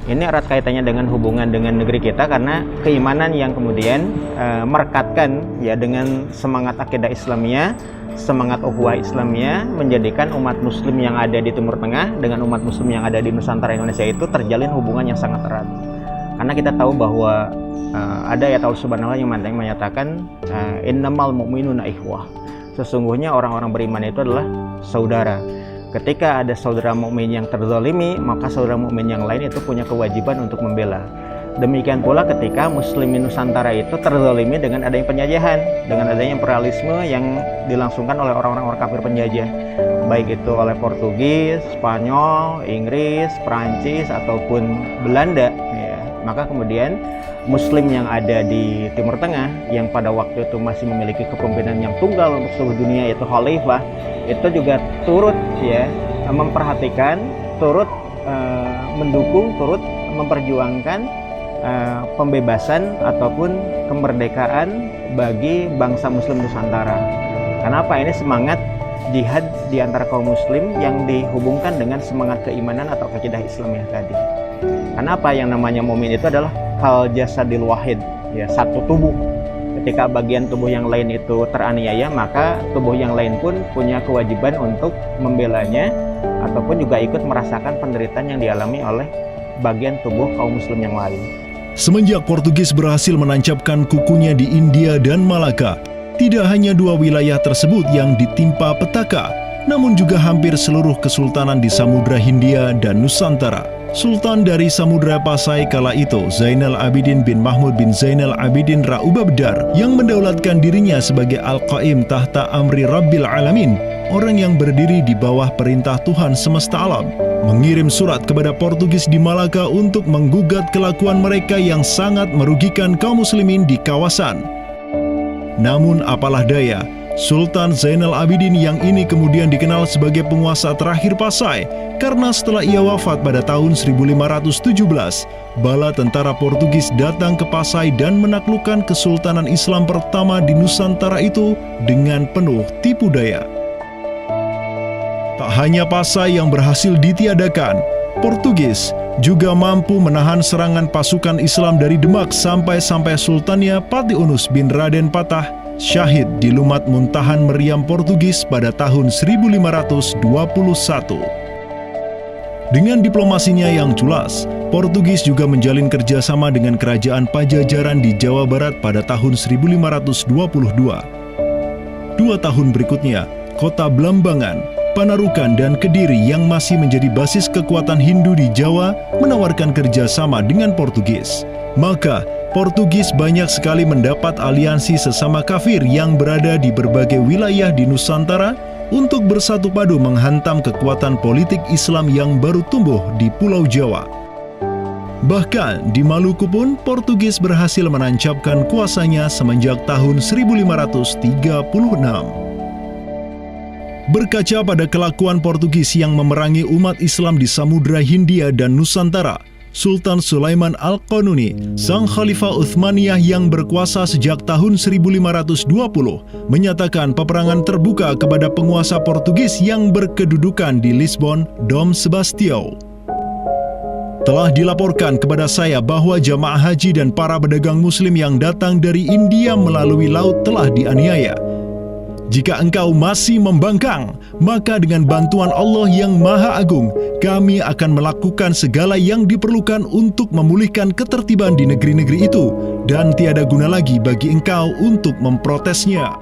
Ini erat kaitannya dengan hubungan dengan negeri kita, karena keimanan yang kemudian merekatkan ya dengan semangat akidah Islamiyah, semangat ukhuwah Islamiyah, menjadikan umat muslim yang ada di Timur Tengah dengan umat muslim yang ada di Nusantara Indonesia itu terjalin hubungan yang sangat erat. Karena kita tahu bahwa ada ayat Allah Subhanahu wa Ta'ala yang menyatakan innamal mu'minuna ikhwah. Sesungguhnya orang-orang beriman itu adalah saudara. Ketika ada saudara mukmin yang terzalimi, maka saudara mukmin yang lain itu punya kewajiban untuk membela. Demikian pula ketika Muslimin Nusantara itu terzalimi dengan adanya penjajahan, dengan adanya imperialisme yang dilangsungkan oleh orang-orang kafir penjajah, baik itu oleh Portugis, Spanyol, Inggris, Perancis ataupun Belanda. Ya. Maka kemudian Muslim yang ada di Timur Tengah yang pada waktu itu masih memiliki kepemimpinan yang tunggal untuk seluruh dunia, yaitu Khalifah, itu juga turut ya memperhatikan, turut mendukung, turut memperjuangkan pembebasan ataupun kemerdekaan bagi bangsa Muslim Nusantara. Kenapa? Ini semangat jihad di antara kaum Muslim yang dihubungkan dengan semangat keimanan atau akidah Islamiyah tadi. Kenapa? Yang namanya mukmin itu adalah kal jasadil wahid, ya, satu tubuh. Ketika bagian tubuh yang lain itu teraniaya, maka tubuh yang lain pun punya kewajiban untuk membelanya ataupun juga ikut merasakan penderitaan yang dialami oleh bagian tubuh kaum Muslim yang lain. Semenjak Portugis berhasil menancapkan kukunya di India dan Malaka, tidak hanya dua wilayah tersebut yang ditimpa petaka, namun juga hampir seluruh kesultanan di Samudra Hindia dan Nusantara. Sultan dari Samudra Pasai kala itu, Zainal Abidin bin Mahmud bin Zainal Abidin Ra Ubabdar, yang mendaulatkan dirinya sebagai Al-Qaim tahta Amri Rabbil Alamin, orang yang berdiri di bawah perintah Tuhan semesta alam, mengirim surat kepada Portugis di Malaka untuk menggugat kelakuan mereka yang sangat merugikan kaum muslimin di kawasan. Namun apalah daya, Sultan Zainal Abidin yang ini kemudian dikenal sebagai penguasa terakhir Pasai karena setelah ia wafat pada tahun 1517, bala tentara Portugis datang ke Pasai dan menaklukkan Kesultanan Islam pertama di Nusantara itu dengan penuh tipu daya. Tak hanya Pasai yang berhasil ditiadakan, Portugis juga mampu menahan serangan pasukan Islam dari Demak sampai Sultannya Patiunus bin Raden Patah syahid di Lumat Muntahan Meriam Portugis pada tahun 1521. Dengan diplomasinya yang culas, Portugis juga menjalin kerjasama dengan kerajaan Pajajaran di Jawa Barat pada tahun 1522. 2 tahun berikutnya, kota Blambangan, Panarukan, dan Kediri yang masih menjadi basis kekuatan Hindu di Jawa menawarkan kerjasama dengan Portugis. Maka, Portugis banyak sekali mendapat aliansi sesama kafir yang berada di berbagai wilayah di Nusantara untuk bersatu padu menghantam kekuatan politik Islam yang baru tumbuh di Pulau Jawa. Bahkan di Maluku pun Portugis berhasil menancapkan kuasanya semenjak tahun 1536. Berkaca pada kelakuan Portugis yang memerangi umat Islam di Samudra Hindia dan Nusantara, Sultan Sulaiman Al-Qanuni, sang Khalifah Uthmaniyah yang berkuasa sejak tahun 1520, menyatakan peperangan terbuka kepada penguasa Portugis yang berkedudukan di Lisbon, Dom Sebastião. Telah dilaporkan kepada saya bahwa jamaah haji dan para pedagang muslim yang datang dari India melalui laut telah dianiaya. Jika engkau masih membangkang, maka dengan bantuan Allah yang Maha Agung, kami akan melakukan segala yang diperlukan untuk memulihkan ketertiban di negeri-negeri itu, dan tiada guna lagi bagi engkau untuk memprotesnya.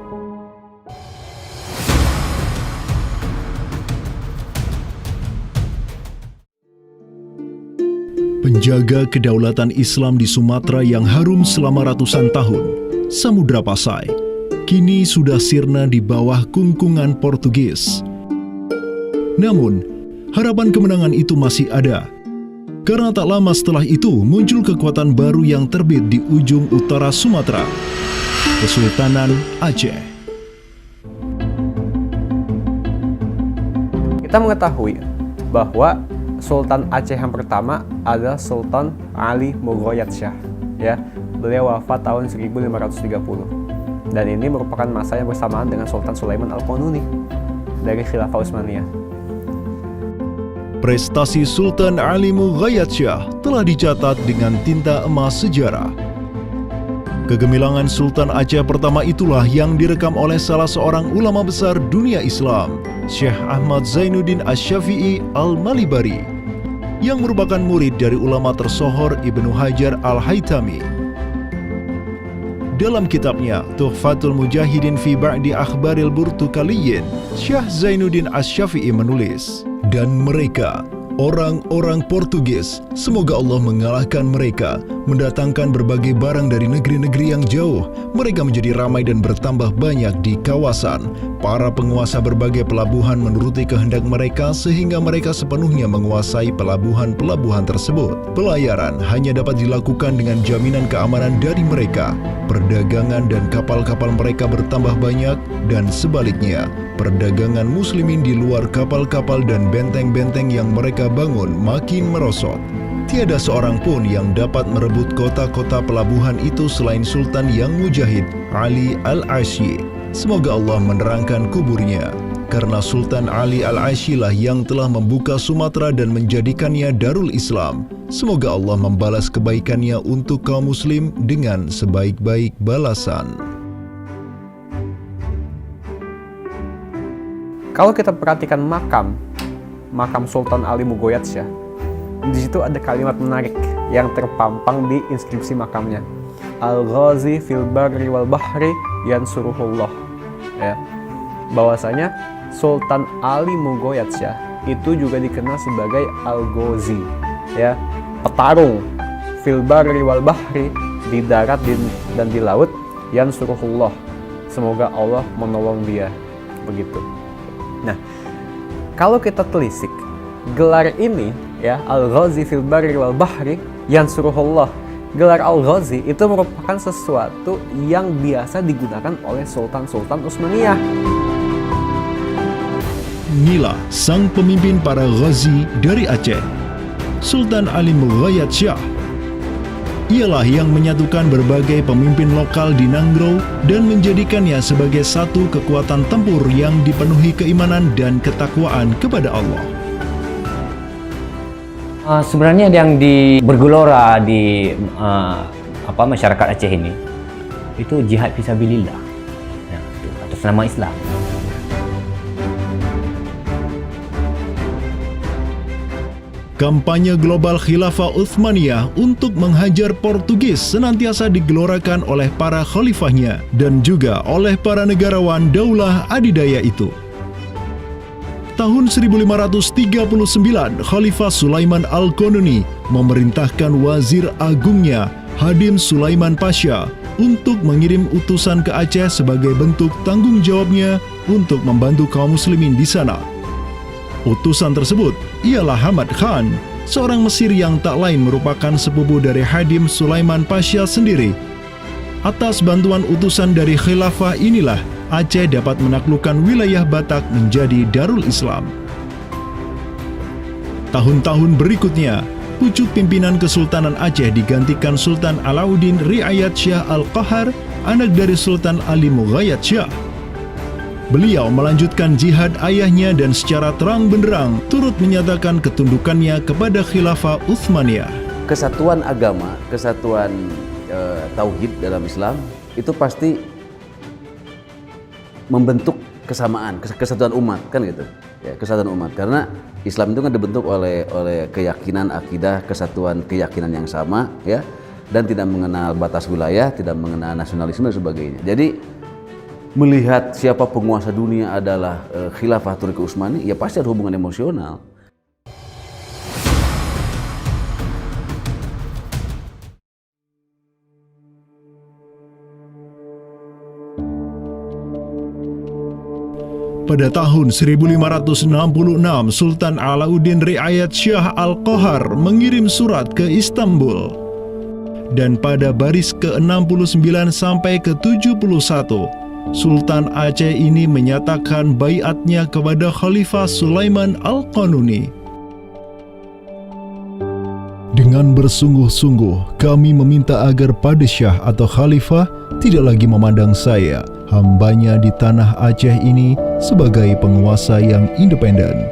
Penjaga kedaulatan Islam di Sumatera yang harum selama ratusan tahun, Samudra Pasai, kini sudah sirna di bawah kungkungan Portugis. Namun, harapan kemenangan itu masih ada. Karena tak lama setelah itu muncul kekuatan baru yang terbit di ujung utara Sumatera, Kesultanan Aceh. Kita mengetahui bahwa Sultan Aceh yang pertama adalah Sultan Ali Mughayat Shah. Ya, beliau wafat tahun 1530. Dan ini merupakan masa yang bersamaan dengan Sultan Sulaiman Al-Qanuni dari Khilafah Utsmaniyah. Prestasi Sultan Ali Mughayat Shah telah dicatat dengan tinta emas sejarah. Kegemilangan Sultan Aceh pertama itulah yang direkam oleh salah seorang ulama besar dunia Islam, Syekh Ahmad Zainuddin Asy-Syafi'i Al-Malibari, yang merupakan murid dari ulama tersohor Ibnu Hajar Al-Haytami. Dalam kitabnya Tuhfatul Mujahidin fi Ba'di Akhbaril Burtukaliyin, Syekh Zainuddin Asy-Syafi'i menulis, dan mereka Orang-orang Portugis, semoga Allah mengalahkan mereka, mendatangkan berbagai barang dari negeri-negeri yang jauh. Mereka menjadi ramai dan bertambah banyak di kawasan. Para penguasa berbagai pelabuhan menuruti kehendak mereka sehingga mereka sepenuhnya menguasai pelabuhan-pelabuhan tersebut. Pelayaran hanya dapat dilakukan dengan jaminan keamanan dari mereka. Perdagangan dan kapal-kapal mereka bertambah banyak dan sebaliknya, perdagangan muslimin di luar kapal-kapal dan benteng-benteng yang mereka bangun makin merosot. Tiada seorang pun yang dapat merebut kota-kota pelabuhan itu selain Sultan yang mujahid, Ali Al-Ashi. Semoga Allah menerangkan kuburnya. Karena Sultan Ali Al-Ashi lah yang telah membuka Sumatera dan menjadikannya Darul Islam. Semoga Allah membalas kebaikannya untuk kaum muslim dengan sebaik-baik balasan. Kalau kita perhatikan makam Sultan Ali Mugoyatsyah, di situ ada kalimat menarik yang terpampang di inskripsi makamnya. Al-Ghazi fil barri wal bahri yansuruhullah. Ya. Bahwasanya Sultan Ali Mugoyatsyah itu juga dikenal sebagai Al-Ghazi, ya, petarung fil barri wal bahri, di darat dan di laut, yansuruhullah. Semoga Allah menolong dia. Begitu. Nah, kalau kita telisik gelar ini, ya, Al-Ghazi fil barri wal bahri yansuruhullah, gelar Al-Ghazi itu merupakan sesuatu yang biasa digunakan oleh sultan-sultan Utsmaniyah. Inilah sang pemimpin para Ghazi dari Aceh, Sultan Ali Mughayat-Syah. Ialah yang menyatukan berbagai pemimpin lokal di Nanggro dan menjadikannya sebagai satu kekuatan tempur yang dipenuhi keimanan dan ketakwaan kepada Allah. Sebenarnya yang bergelora di masyarakat Aceh ini itu jihad fisabilillah, ya, atas nama Islam. Kampanye global Khilafah Utsmaniyah untuk menghajar Portugis senantiasa digelorakan oleh para khalifahnya dan juga oleh para negarawan Daulah Adidaya itu. Tahun 1539, Khalifah Sulaiman Al-Qanuni memerintahkan wazir agungnya, Hadim Sulaiman Pasha, untuk mengirim utusan ke Aceh sebagai bentuk tanggung jawabnya untuk membantu kaum muslimin di sana. Utusan tersebut ialah Hamad Khan, seorang Mesir yang tak lain merupakan sepupu dari Hadim Sulaiman Pasha sendiri. Atas bantuan utusan dari khilafah inilah Aceh dapat menaklukkan wilayah Batak menjadi Darul Islam. Tahun-tahun berikutnya, pucuk pimpinan Kesultanan Aceh digantikan Sultan Alauddin Riayat Syah Al-Qahar, anak dari Sultan Ali Mughayat-Syah. Beliau melanjutkan jihad ayahnya dan secara terang benderang turut menyatakan ketundukannya kepada Khilafah Utsmaniyah. Kesatuan agama, kesatuan tauhid dalam Islam itu pasti membentuk kesamaan, kesatuan umat, kan gitu. Ya, kesatuan umat, karena Islam itu kan dibentuk oleh keyakinan, akidah, kesatuan keyakinan yang sama, ya, dan tidak mengenal batas wilayah, tidak mengenal nasionalisme dan sebagainya. Jadi melihat siapa penguasa dunia adalah Khilafah Turki Utsmani, ya pasti ada hubungan emosional. Pada tahun 1566, Sultan Alauddin Riayat Syah Al-Qahar mengirim surat ke Istanbul. Dan pada baris ke-69 sampai ke-71, Sultan Aceh ini menyatakan baiatnya kepada Khalifah Sulaiman Al-Qanuni. Dengan bersungguh-sungguh, kami meminta agar Padishah atau Khalifah tidak lagi memandang saya, hambanya di tanah Aceh ini, sebagai penguasa yang independen,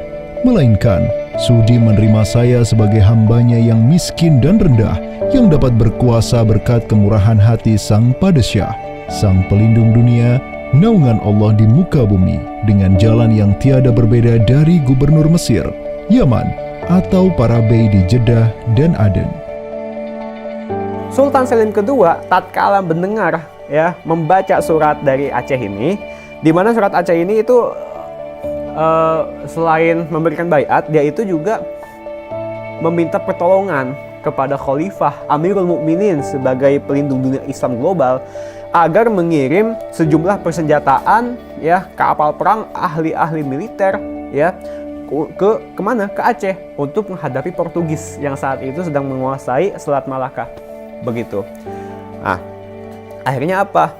melainkan sudi menerima saya sebagai hambanya yang miskin dan rendah, yang dapat berkuasa berkat kemurahan hati Sang Padishah, Sang Pelindung dunia, naungan Allah di muka bumi, dengan jalan yang tiada berbeda dari gubernur Mesir, Yaman, atau para bey di Jeddah dan Aden. Sultan Selim kedua tatkala mendengar, ya, membaca surat dari Aceh ini, di mana surat Aceh ini itu selain memberikan baiat, dia itu juga meminta pertolongan kepada Khalifah Amirul Mukminin sebagai pelindung dunia Islam global agar mengirim sejumlah persenjataan ya, kapal perang, ahli-ahli militer ya kemana? Ke Aceh untuk menghadapi Portugis yang saat itu sedang menguasai Selat Malaka. Begitu. Nah, akhirnya apa?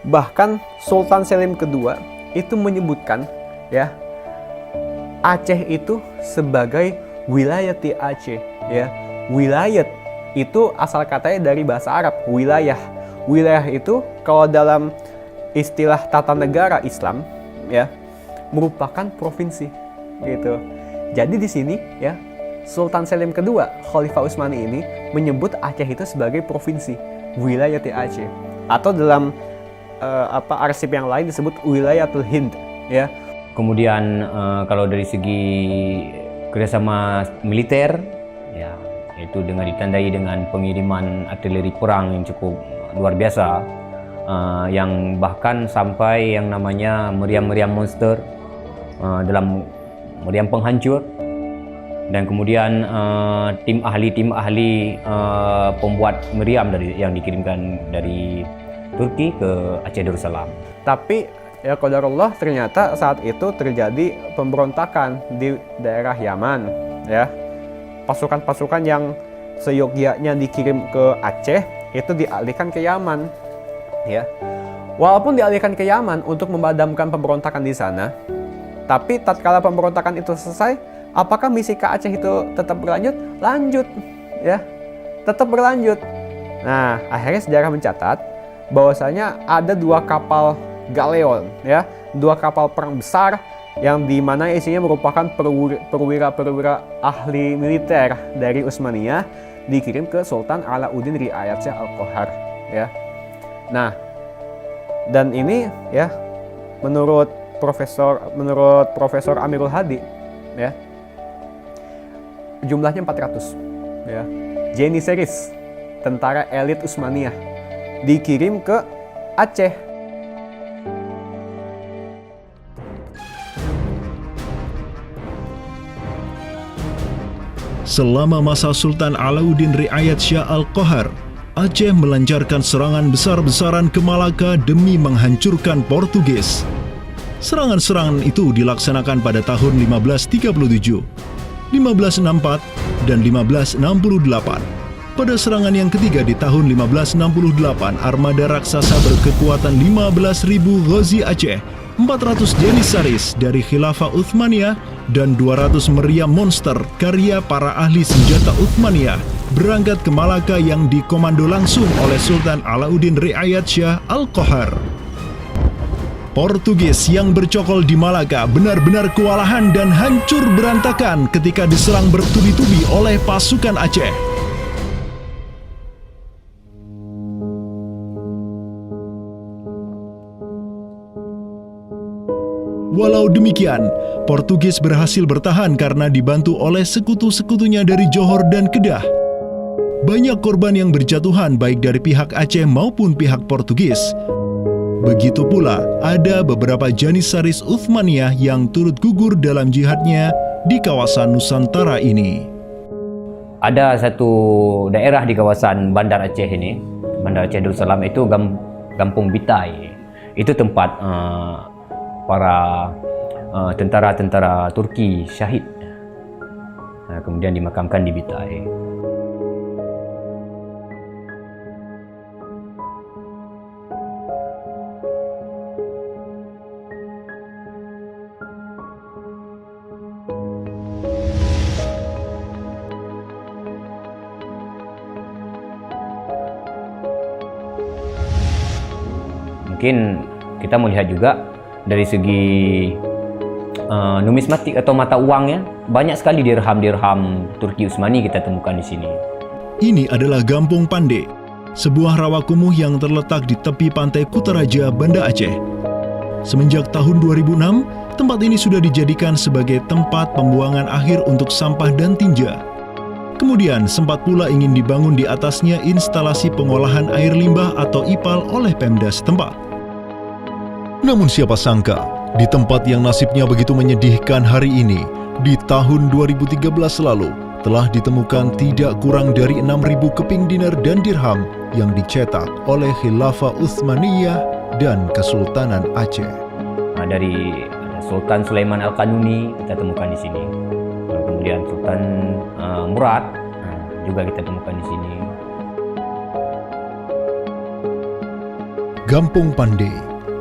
Bahkan Sultan Selim II itu menyebutkan ya Aceh itu sebagai wilayati Aceh ya. Wilayat itu asal katanya dari bahasa Arab, wilayah. Wilayah itu kalau dalam istilah tata negara Islam ya merupakan provinsi gitu. Jadi di sini ya Sultan Selim II, Khalifah Utsmani ini menyebut Aceh itu sebagai provinsi, wilayati Aceh. Atau dalam arsip yang lain disebut wilayatul Hind ya. Kemudian kalau dari segi kerjasama militer ya, itu dengan ditandai dengan pengiriman artileri perang yang cukup luar biasa, yang bahkan sampai yang namanya meriam-meriam monster dalam meriam penghancur, dan kemudian tim ahli pembuat meriam yang dikirimkan dari Turki ke Aceh Darussalam. Tapi ya qadarullah ternyata saat itu terjadi pemberontakan di daerah Yaman ya. Pasukan-pasukan yang seyogyanya dikirim ke Aceh itu dialihkan ke Yaman ya. Walaupun dialihkan ke Yaman untuk memadamkan pemberontakan di sana, tapi tatkala pemberontakan itu selesai, apakah misi ke Aceh itu tetap berlanjut? Lanjut ya. Tetap berlanjut. Nah, akhirnya sejarah mencatat bahwasanya ada 2 kapal galeon ya, 2 kapal perang besar yang dimana isinya merupakan perwira-perwira ahli militer dari Utsmaniyah dikirim ke Sultan Alauddin Riayat Shah Al-Qahar ya. Nah, dan ini ya menurut Profesor Amirul Hadi ya jumlahnya 400 ya. Janissaries, tentara elit Utsmaniyah, dikirim ke Aceh. Selama masa Sultan Alauddin Riayat Shah Al-Qahar, Aceh melancarkan serangan besar-besaran ke Malaka demi menghancurkan Portugis. Serangan-serangan itu dilaksanakan pada tahun 1537, 1564, dan 1568. Pada serangan yang ketiga di tahun 1568, armada raksasa berkekuatan 15.000 Ghazi Aceh, 400 Janissaries dari Khilafah Utsmaniyah, dan 200 meriam monster karya para ahli senjata Utsmaniyah berangkat ke Malaka yang dikomando langsung oleh Sultan Alauddin Riayat Shah Al-Qahar. Portugis yang bercokol di Malaka benar-benar kewalahan dan hancur berantakan ketika diserang bertubi-tubi oleh pasukan Aceh. Walau demikian, Portugis berhasil bertahan karena dibantu oleh sekutu-sekutunya dari Johor dan Kedah. Banyak korban yang berjatuhan baik dari pihak Aceh maupun pihak Portugis. Begitu pula ada beberapa Janissaries Utsmaniyah yang turut gugur dalam jihadnya di kawasan Nusantara ini. Ada satu daerah di kawasan Bandar Aceh ini, Bandar Aceh Darussalam, itu Kampung Bitai. Itu tempat para tentara-tentara Turki syahid, kemudian dimakamkan di Bitai. Mungkin kita melihat juga dari segi numismatik atau mata uangnya, banyak sekali dirham-dirham Turki Utsmani kita temukan di sini. Ini adalah Gampung Pande, sebuah rawa kumuh yang terletak di tepi pantai Kutaraja, Banda Aceh. Semenjak tahun 2006, tempat ini sudah dijadikan sebagai tempat pembuangan akhir untuk sampah dan tinja. Kemudian sempat pula ingin dibangun di atasnya instalasi pengolahan air limbah atau IPAL oleh Pemda setempat. Namun siapa sangka, di tempat yang nasibnya begitu menyedihkan hari ini, di tahun 2013 lalu, telah ditemukan tidak kurang dari 6.000 keping dinar dan dirham yang dicetak oleh Khilafah Utsmaniyah dan Kesultanan Aceh. Dari Sultan Sulaiman Al-Kanuni kita temukan di sini. Kemudian Sultan Murad juga kita temukan di sini. Gampung Pandey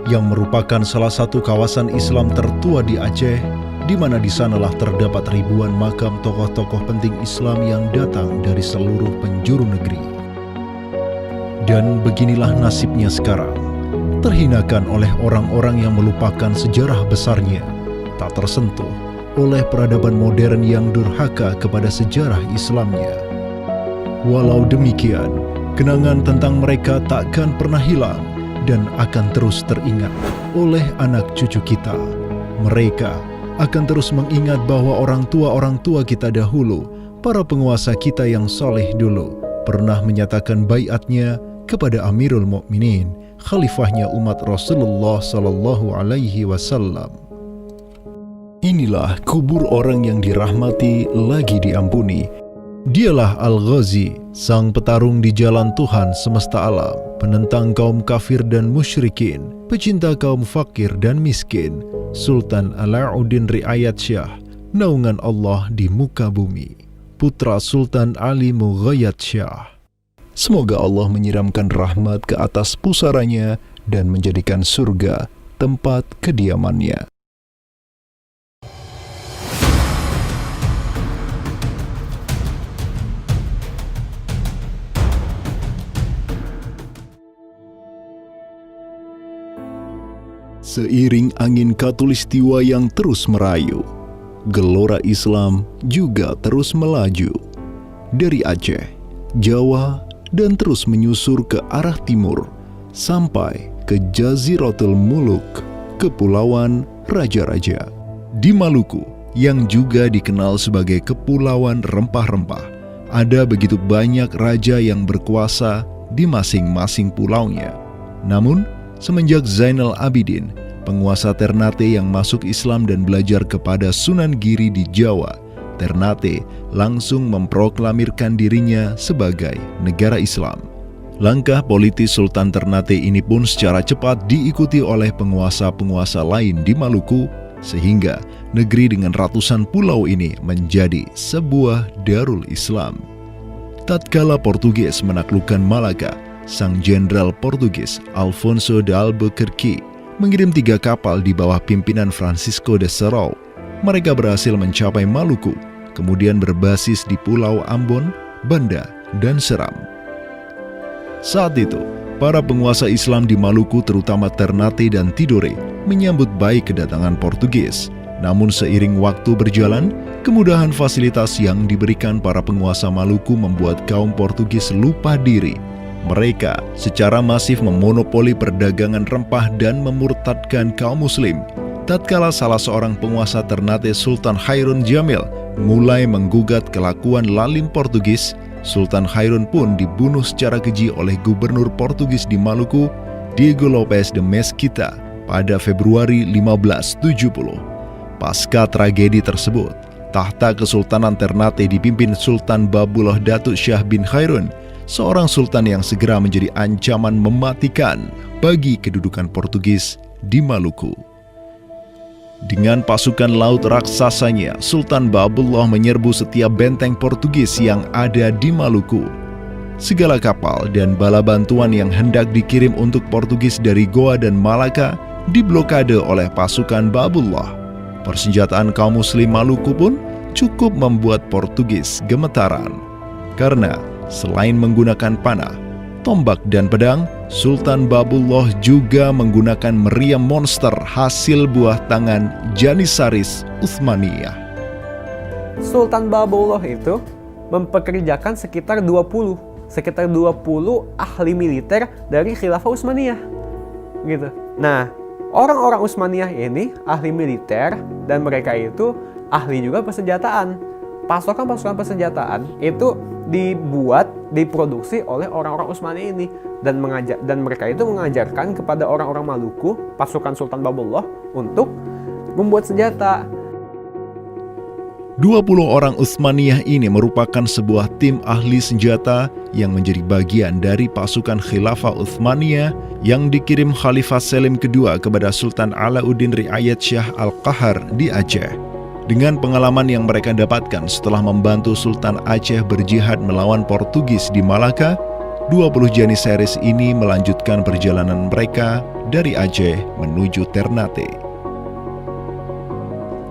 yang merupakan salah satu kawasan Islam tertua di Aceh, di mana di sanalah terdapat ribuan makam tokoh-tokoh penting Islam yang datang dari seluruh penjuru negeri. Dan beginilah nasibnya sekarang, terhinakan oleh orang-orang yang melupakan sejarah besarnya, tak tersentuh oleh peradaban modern yang durhaka kepada sejarah Islamnya. Walau demikian, kenangan tentang mereka takkan pernah hilang dan akan terus teringat oleh anak cucu kita. Mereka akan terus mengingat bahwa orang tua kita dahulu, para penguasa kita yang soleh dulu, pernah menyatakan baiatnya kepada Amirul Mukminin, khalifahnya umat Rasulullah Sallallahu Alaihi Wasallam. Inilah kubur orang yang dirahmati lagi diampuni. Dialah Al-Ghazi, sang petarung di jalan Tuhan semesta alam, penentang kaum kafir dan musyrikin, pecinta kaum fakir dan miskin, Sultan Alauddin Riayat Shah, naungan Allah di muka bumi, putra Sultan Ali Mughayat Shah. Semoga Allah menyiramkan rahmat ke atas pusaranya dan menjadikan surga tempat kediamannya. Seiring angin Katulistiwa yang terus merayu, gelora Islam juga terus melaju dari Aceh, Jawa, dan terus menyusur ke arah timur sampai ke Jaziratul Muluk, Kepulauan Raja-Raja. Di Maluku, yang juga dikenal sebagai Kepulauan Rempah-Rempah, ada begitu banyak raja yang berkuasa di masing-masing pulaunya. Namun, semenjak Zainal Abidin, penguasa Ternate yang masuk Islam dan belajar kepada Sunan Giri di Jawa, Ternate langsung memproklamirkan dirinya sebagai negara Islam. Langkah politis Sultan Ternate ini pun secara cepat diikuti oleh penguasa-penguasa lain di Maluku, sehingga negeri dengan ratusan pulau ini menjadi sebuah darul Islam. Tatkala Portugis menaklukkan Malaka, sang jenderal Portugis Alfonso de Albuquerque mengirim 3 kapal di bawah pimpinan Francisco de Serrao. Mereka berhasil mencapai Maluku, kemudian berbasis di Pulau Ambon, Banda, dan Seram. Saat itu, para penguasa Islam di Maluku terutama Ternate dan Tidore menyambut baik kedatangan Portugis. Namun seiring waktu berjalan, kemudahan fasilitas yang diberikan para penguasa Maluku membuat kaum Portugis lupa diri. Mereka secara masif memonopoli perdagangan rempah dan memurtadkan kaum muslim. Tatkala salah seorang penguasa Ternate, Sultan Hairun Jamil, mulai menggugat kelakuan lalim Portugis, Sultan Hairun pun dibunuh secara keji oleh gubernur Portugis di Maluku, Diego Lopes de Mesquita, pada Februari 1570. Pasca tragedi tersebut, tahta Kesultanan Ternate dipimpin Sultan Babullah Datuk Shah bin Hairun, seorang sultan yang segera menjadi ancaman mematikan bagi kedudukan Portugis di Maluku. Dengan pasukan laut raksasanya, Sultan Babullah menyerbu setiap benteng Portugis yang ada di Maluku. Segala kapal dan bala bantuan yang hendak dikirim untuk Portugis dari Goa dan Malaka diblokade oleh pasukan Babullah. Persenjataan kaum muslim Maluku pun cukup membuat Portugis gemetaran. Karena selain menggunakan panah, tombak, dan pedang, Sultan Babullah juga menggunakan meriam monster hasil buah tangan Janissaris Utsmaniyah. Sultan Babullah itu mempekerjakan sekitar 20 ahli militer dari Khilafah Utsmaniyah. Gitu. Nah, orang-orang Utsmaniyah ini ahli militer dan mereka itu ahli juga persenjataan. Pasukan-pasukan persenjataan itu diproduksi oleh orang-orang Utsmani ini dan mereka itu mengajarkan kepada orang-orang Maluku, pasukan Sultan Babullah, untuk membuat senjata. 20 orang Utsmaniyah ini merupakan sebuah tim ahli senjata yang menjadi bagian dari pasukan Khilafah Utsmaniyah yang dikirim Khalifah Selim kedua kepada Sultan Alauddin Riayat Shah Al-Qahar di Aceh. Dengan pengalaman yang mereka dapatkan setelah membantu Sultan Aceh berjihad melawan Portugis di Malaka, 20 Janissaries ini melanjutkan perjalanan mereka dari Aceh menuju Ternate.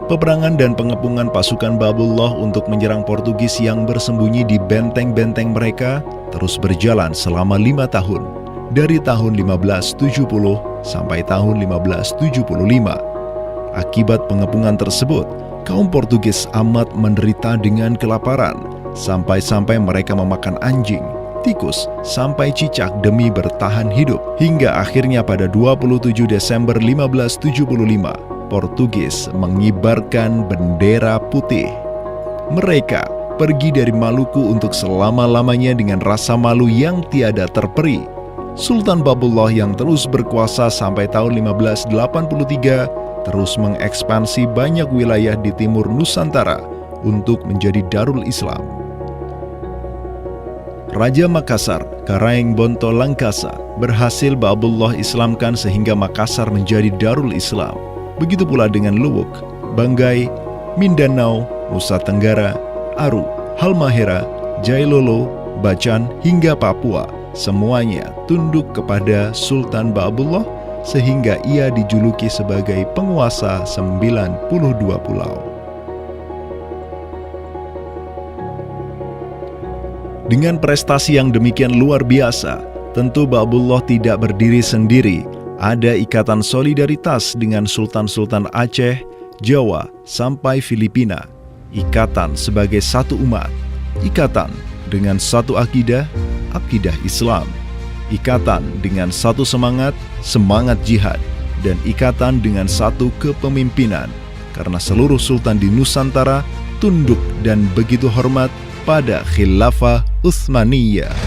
Peperangan dan pengepungan pasukan Babullah untuk menyerang Portugis yang bersembunyi di benteng-benteng mereka terus berjalan selama 5 tahun, dari tahun 1570 sampai tahun 1575. Akibat pengepungan tersebut, kaum Portugis amat menderita dengan kelaparan, sampai-sampai mereka memakan anjing, tikus, sampai cicak demi bertahan hidup. Hingga akhirnya pada 27 Desember 1575, Portugis mengibarkan bendera putih. Mereka pergi dari Maluku untuk selama-lamanya dengan rasa malu yang tiada terperi. Sultan Babullah yang terus berkuasa sampai tahun 1583 terus mengekspansi banyak wilayah di timur Nusantara untuk menjadi Darul Islam. Raja Makassar, Karaeng Bonto Langkasa, berhasil Babullah Islamkan sehingga Makassar menjadi Darul Islam. Begitu pula dengan Luwuk, Banggai, Mindanao, Nusa Tenggara, Aru, Halmahera, Jailolo, Bacan, hingga Papua. Semuanya tunduk kepada Sultan Babullah sehingga ia dijuluki sebagai penguasa 92 pulau. Dengan prestasi yang demikian luar biasa, tentu Babullah tidak berdiri sendiri. Ada ikatan solidaritas dengan sultan-sultan Aceh, Jawa, sampai Filipina. Ikatan sebagai satu umat. Ikatan dengan satu akidah, akidah Islam. Ikatan dengan satu semangat, semangat jihad. Dan ikatan dengan satu kepemimpinan. Karena seluruh sultan di Nusantara tunduk dan begitu hormat pada Khilafah Utsmaniyah.